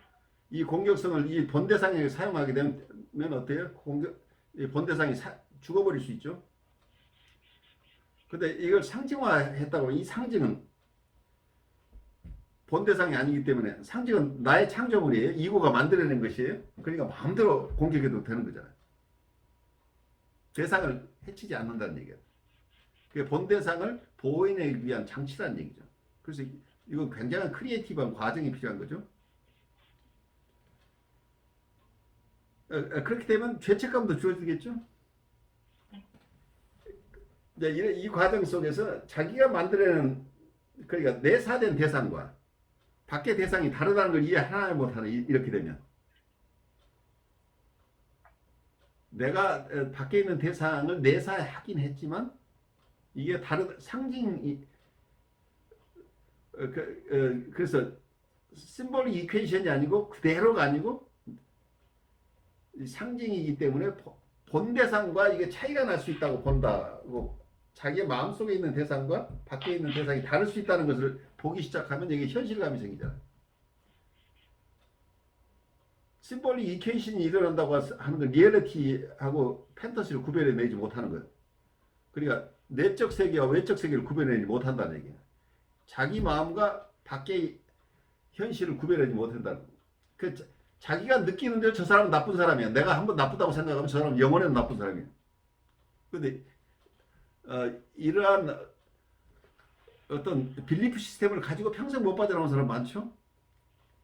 이 공격성을 이 본대상에 사용하게 되면 어때요? 이 본대상이 죽어버릴 수 있죠. 근데 이걸 상징화했다고, 이 상징은 본대상이 아니기 때문에, 상징은 나의 창조물이에요. 이고가 만들어낸 것이에요. 그러니까 마음대로 공격해도 되는 거잖아요. 대상을 해치지 않는다는 얘기예요. 그 본대상을 보호해내기 위한 장치라는 얘기죠. 그래서 이건 굉장한 크리에이티브한 과정이 필요한 거죠. 그렇게 되면 죄책감도 주어지겠죠. 이 과정 속에서 자기가 만들어내는, 그러니까 내사된 대상과 밖의 대상이 다르다는 걸 이해 하나 못하는, 이렇게 되면 내가 밖에 있는 대상을 내사하긴 했지만 이게 다른 상징이, 그래서 심볼릭 이퀘이션이 아니고 그대로가 아니고 상징이기 때문에 본 대상과 이게 차이가 날 수 있다고 본다고, 자기의 마음속에 있는 대상과 밖에 있는 대상이 다를 수 있다는 것을 보기 시작하면 이게 현실감이 생기잖아요. 심볼릭 이퀘이션이 일어난다고 하는 건 리얼리티하고 판타지를 구별해내지 못하는 거예요. 그러니까 내적 세계와 외적 세계를 구별해내지 못한다는 얘기예요. 자기 마음과 밖의 현실을 구별하지 못한다는 거예요. 자기가 느끼는 대로 저 사람은 나쁜 사람이야. 내가 한번 나쁘다고 생각하면 저 사람은 영원히 나쁜 사람이야. 근데 이러한 어떤 빌리프 시스템을 가지고 평생 못 빠져나온 사람 많죠?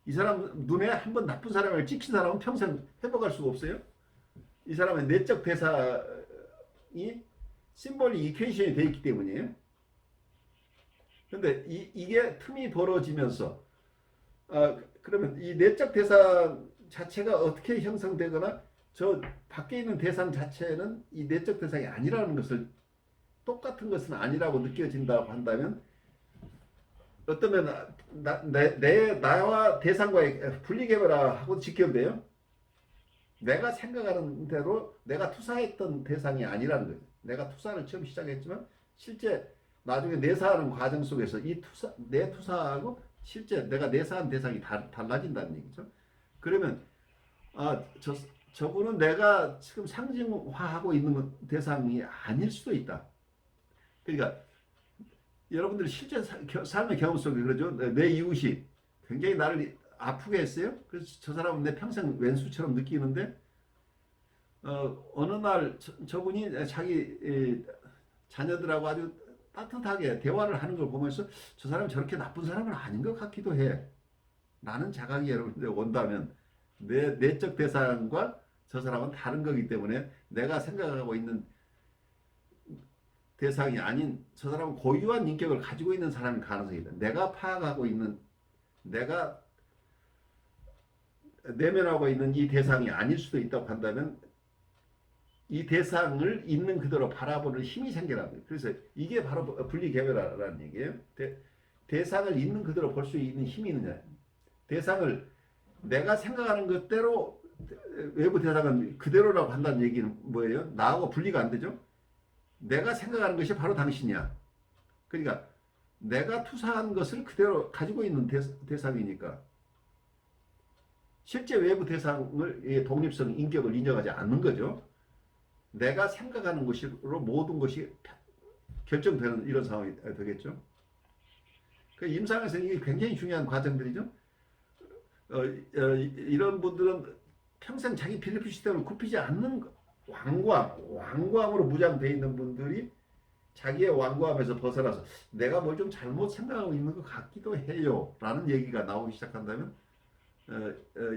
이 사람 눈에 한번 나쁜 사람을 찍힌 사람은 평생 회복할 수가 없어요. 이 사람의 내적 대사이 심볼릭 이퀘이션이 되어 있기 때문이에요. 근데 이게 틈이 벌어지면서 그러면 이 내적 대상 자체가 어떻게 형성되거나 저 밖에 있는 대상 자체는 이 내적 대상이 아니라는 것을, 똑같은 것은 아니라고 느껴진다고 한다면 어떠면 나와 대상과의 분리개별하고 직결돼요. 내가 생각하는 대로 내가 투사했던 대상이 아니라는 거죠. 내가 투사를 처음 시작했지만 실제 나중에 내사하는 과정 속에서 내 투사하고 실제 내가 내사한 대상이 달라진다는 얘기죠. 그러면 저분은 내가 지금 상징화하고 있는 대상이 아닐 수도 있다. 그러니까 여러분들이 실제 삶의 경험 속에 그러죠. 내 이웃이 굉장히 나를 아프게 했어요. 그래서 저 사람은 내 평생 왼수처럼 느끼는데 어느 날 저분이 자기 자녀들하고 아주 따뜻하게 대화를 하는 걸 보면서 저 사람이 저렇게 나쁜 사람은 아닌 것 같기도 해. 라는 자각이 여러분들 온다면 내 내적 대상과 저 사람은 다른 거기 때문에 내가 생각하고 있는 대상이 아닌 저 사람은 고유한 인격을 가지고 있는 사람일 가능성이 있다. 내가 파악하고 있는 내가 내면하고 있는 이 대상이 아닐 수도 있다고 한다면 이 대상을 있는 그대로 바라보는 힘이 생겨납니다. 그래서 이게 바로 분리개별화라는 얘기예요. 대상을 있는 그대로 볼 수 있는 힘이 있느냐. 대상을 내가 생각하는 것대로 외부 대상은 그대로라고 한다는 얘기는 뭐예요? 나하고 분리가 안 되죠. 내가 생각하는 것이 바로 당신이야. 그러니까 내가 투사한 것을 그대로 가지고 있는 대상이니까 실제 외부 대상을 독립성, 인격을 인정하지 않는 거죠. 내가 생각하는 것으로 모든 것이 결정되는 이런 상황이 되겠죠. 그 임상에서는 이게 굉장히 중요한 과정들이죠. 이런 분들은 평생 자기 필리핀 시스템을 굽히지 않는 왕구함으로 무장되어 있는 분들이 자기의 왕구함에서 벗어나서 내가 뭘 좀 잘못 생각하고 있는 것 같기도 해요 라는 얘기가 나오기 시작한다면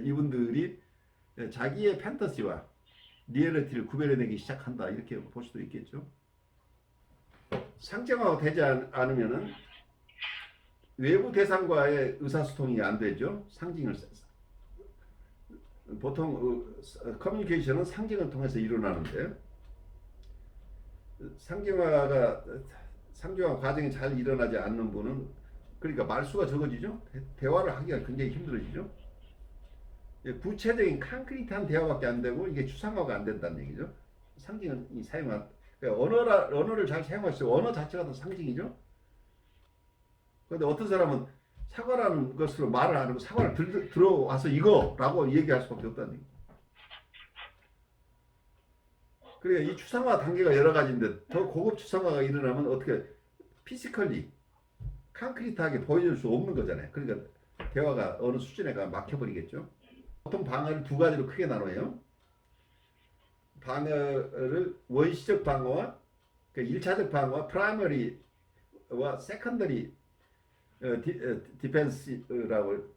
이분들이 자기의 판타지와 리얼리티를 구별해내기 시작한다 이렇게 볼 수도 있겠죠. 상정화가 되지 않으면은 외부 대상과의 의사소통이 안 되죠. 상징을 보통 커뮤니케이션은 상징을 통해서 일어나는데 상징화 과정이 잘 일어나지 않는 분은 그러니까 말수가 적어지죠. 대화를 하기가 굉장히 힘들어지죠. 구체적인 콘크리트한 대화밖에 안 되고 이게 추상화가 안 된다는 얘기죠. 상징이 사용한 언어를 잘 사용할 수 있어요. 언어 자체가 다 상징이죠. 그런데 어떤 사람은 사과라는 것으로 말을 안 하고 사과를 들어와서 이거라고 얘기할 수밖에 없다는 얘기죠. 그러니까 이 추상화 단계가 여러 가지인데 더 고급 추상화가 일어나면 어떻게 피지컬리 콘크리트하게 보여줄 수 없는 거잖아요. 그러니까 대화가 어느 수준에 가 막혀버리겠죠. 보통 방어를 두 가지로 크게 나눠요. 방어를 원시적 방어와 1차적 방어와 프라이머리와 세컨더리 디펜스라고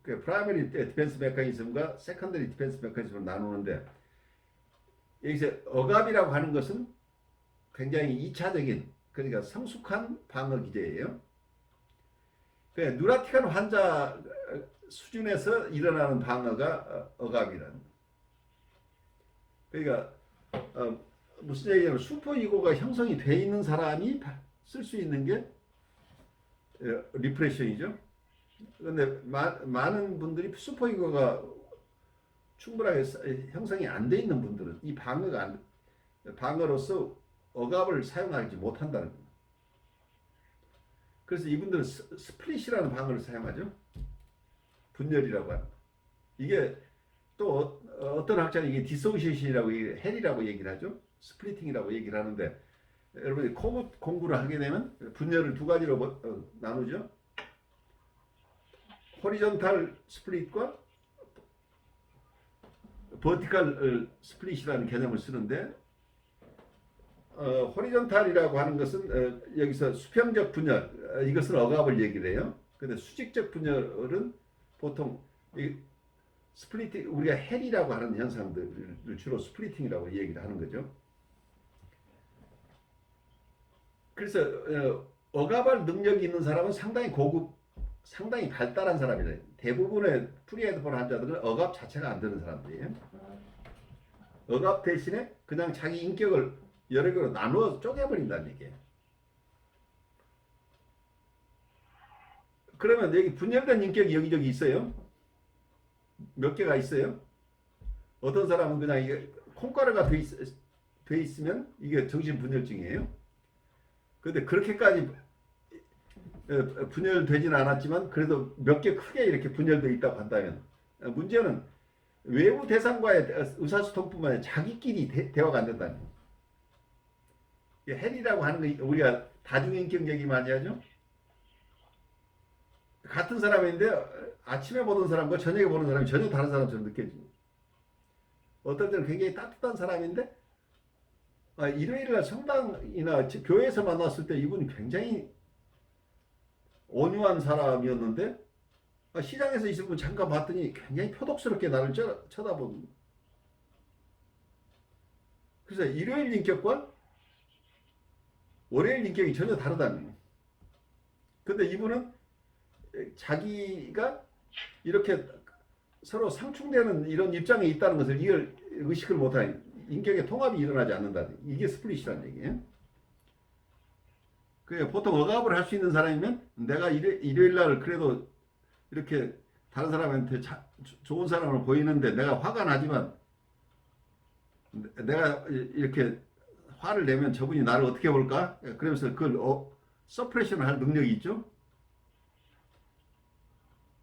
프라이머리 디펜스 메커니즘과 세컨더리 디펜스 메커니즘을 나누는데 여기서 억압이라고 하는 것은 굉장히 2차적인 그러니까 성숙한 방어 기제예요. 그러니까 누라틱한 환자 수준에서 일어나는 방어가 억압이라는. 그러니까 무슨 얘기냐면 슈퍼이고가 형성이 돼 있는 사람이 쓸 수 있는 게 리프레션이죠. 그런데 많은 분들이 슈퍼이고가 충분하게 형성이 안 돼 있는 분들은 이 방어로서 억압을 사용하지 못한다는 겁니다. 그래서 이분들은 스플릿이라는 방어를 사용하죠. 분열이라고 하는. 이게 또 어떤 학자는 이게 디소시에이션이라고 헬이라고 얘기를 하죠. 스플리팅이라고 얘기를 하는데 여러분이 공부를 하게 되면 분열을 두 가지로 나누죠. 호리존탈 스플릿과 버티컬 스플릿이라는 개념을 쓰는데 호리존탈이라고 하는 것은 여기서 수평적 분열 이것은 억압을 얘기를 해요. 근데 수직적 분열은 보통 이 스플리팅 우리가 헬이라고 하는 현상들을 주로 스플리팅이라고 얘기를 하는 거죠. 그래서 억압할 능력이 있는 사람은 상당히 고급, 상당히 발달한 사람이에요. 대부분의 프리헤드폰 환자들은 억압 자체가 안 되는 사람들이에요. 억압 대신에 그냥 자기 인격을 여러 개로 나누어 쪼개버린다는 얘기예요. 그러면 여기 분열된 인격이 여기저기 있어요. 몇 개가 있어요. 어떤 사람은 그냥 이게 콩가루가 돼 돼 있으면 이게 정신분열증이에요. 근데 그렇게까지 분열되지는 않았지만 그래도 몇 개 크게 이렇게 분열되어 있다고 한다면 문제는 외부 대상과의 의사소통뿐만 아니라 자기끼리 대화가 안 된다는 거예요. 헬이라고 하는 거 우리가 다중인격 얘기 많이 하죠. 같은 사람인데 아침에 보던 사람과 저녁에 보는 사람이 전혀 다른 사람처럼 느껴집니다. 어떨 때는 굉장히 따뜻한 사람인데 일요일날 성당이나 교회에서 만났을 때 이분이 굉장히 온유한 사람이었는데 시장에서 있을 분 잠깐 봤더니 굉장히 표독스럽게 나를 쳐다보는. 그래서 일요일 인격과 월요일 인격이 전혀 다르다는 거예요. 근데 이분은 자기가 이렇게 서로 상충되는 이런 입장에 있다는 것을 이걸 의식을 못하니 인격의 통합이 일어나지 않는다. 이게 스플릿이라는 얘기예요. 그러니까 보통 억압을 할 수 있는 사람이면 내가 일요일 날 그래도 이렇게 다른 사람한테 좋은 사람으로 보이는데 내가 화가 나지만 내가 이렇게 화를 내면 저분이 나를 어떻게 볼까? 그러면서 그걸 서프레션을 할 능력이 있죠.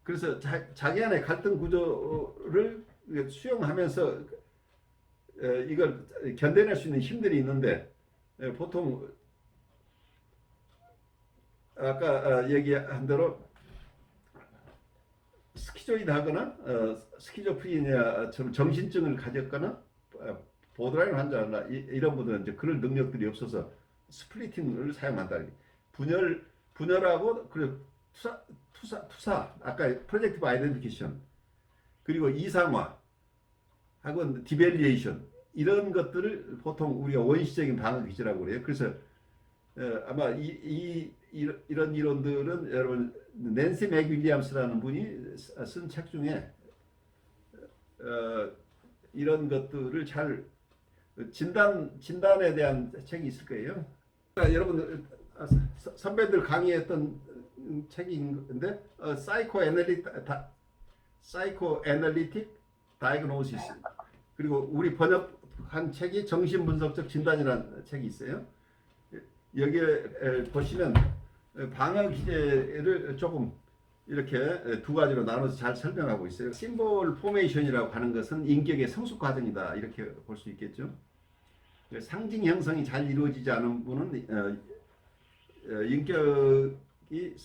그래서 자기 안의 갈등 구조를 수용하면서 이걸 견뎌낼 수 있는 힘들이 있는데 보통 아까 얘기한 대로 스키조이드하거나 스키조프리니아처럼 정신증을 가졌거나 보드라인 환자나 이런 분들은 이제 그런 능력들이 없어서 스플리팅을 사용한다. 분열하고 그리고 투사 아까 프로젝티브 아이덴티피케이션 그리고 이상화 하고 디벨리에이션 이런 것들을 보통 우리가 원시적인 방어 기제라고 그래요. 그래서 아마 이런 이론들은 여러분 낸시 맥윌리엄스라는 분이 쓴 책 중에 이런 것들을 잘 진단에 대한 책이 있을 거예요. 그러니까 여러분 선배들 강의했던 책인데 사이코 애널리틱 다이그노시스 그리고 우리 번역한 책이 정신분석적 진단이라는 책이 있어요. 여기에 보시면 방어 기제를 조금 이렇게 두 가지로 나눠서 잘 설명하고 있어요. 심볼 포메이션이라고 하는 것은 인격의 성숙 과정이다 이렇게 볼 수 있겠죠. 상징 형성이 잘 이루어지지 않은 분은 인격이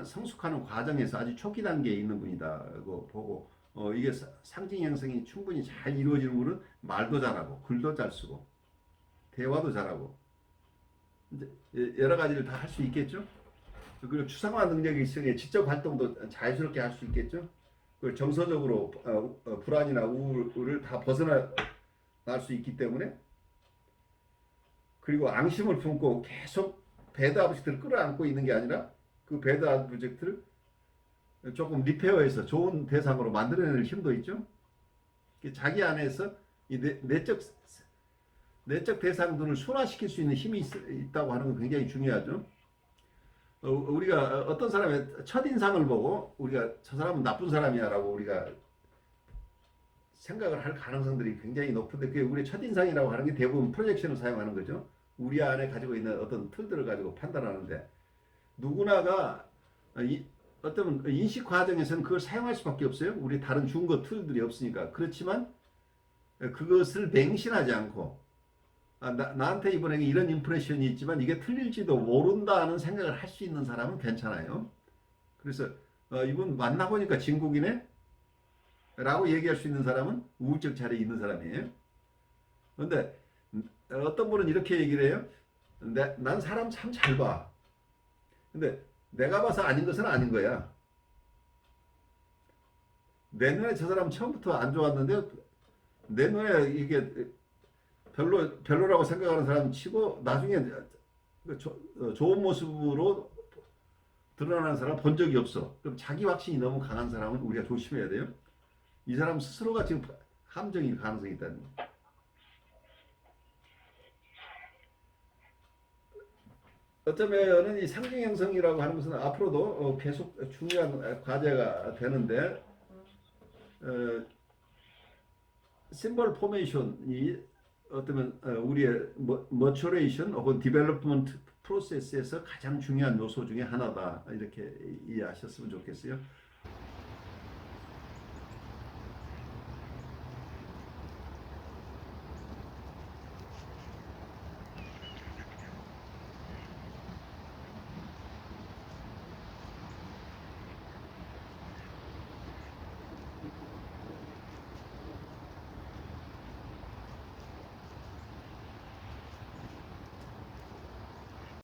성숙하는 과정에서 아주 초기 단계에 있는 분이다고 보고 이게 상징 형성이 충분히 잘 이루어지는 분은 말도 잘하고 글도 잘 쓰고 대화도 잘하고 이제 여러 가지를 다 할 수 있겠죠. 그리고 추상화 능력이 있으니 지적 활동도 자유스럽게 할 수 있겠죠. 그리고 정서적으로 불안이나 우울을 다 벗어날 수 있기 때문에 그리고 앙심을 품고 계속 배드 아브젝트를 끌어안고 있는 게 아니라 그 배드 아브젝트를 조금 리페어해서 좋은 대상으로 만들어낼 힘도 있죠. 자기 안에서 이 내적 대상들을 순화시킬 수 있는 힘이 있다고 하는 건 굉장히 중요하죠. 우리가 어떤 사람의 첫인상을 보고 우리가 저 사람은 나쁜 사람이야라고 우리가 생각을 할 가능성들이 굉장히 높은데 그게 우리의 첫인상이라고 하는 게 대부분 프로젝션을 사용하는 거죠. 우리 안에 가지고 있는 어떤 틀들을 가지고 판단하는데 누구나가 어떤 인식 과정에서는 그걸 사용할 수밖에 없어요. 우리 다른 중거 틀들이 없으니까. 그렇지만 그것을 맹신하지 않고 나한테 이번에 이런 임프레션이 있지만 이게 틀릴지도 모른다는 생각을 할 수 있는 사람은 괜찮아요. 그래서 이분 만나보니까 진국이네? 라고 얘기할 수 있는 사람은 우울적 자리에 있는 사람이에요. 그런데 어떤 분은 이렇게 얘기를 해요. 난 사람 참 잘 봐. 근데 내가 봐서 아닌 것은 아닌 거야. 내 눈에 저 사람 처음부터 안 좋았는데 내 눈에 이게 별로라고 생각하는 사람 치고 나중에 좋은 모습으로 드러나는 사람 본 적이 없어. 그럼 자기 확신이 너무 강한 사람은 우리가 조심해야 돼요. 이 사람 스스로가 지금 함정일 가능성이 있다는 거예요. 어쩌면은 이 상징 형성이라고 하는 것은 앞으로도 계속 중요한 과제가 되는데 심볼 포메이션이 어쩌면 우리의 maturation 혹은 development 프로세스에서 가장 중요한 요소 중에 하나다 이렇게 이해하셨으면 좋겠어요.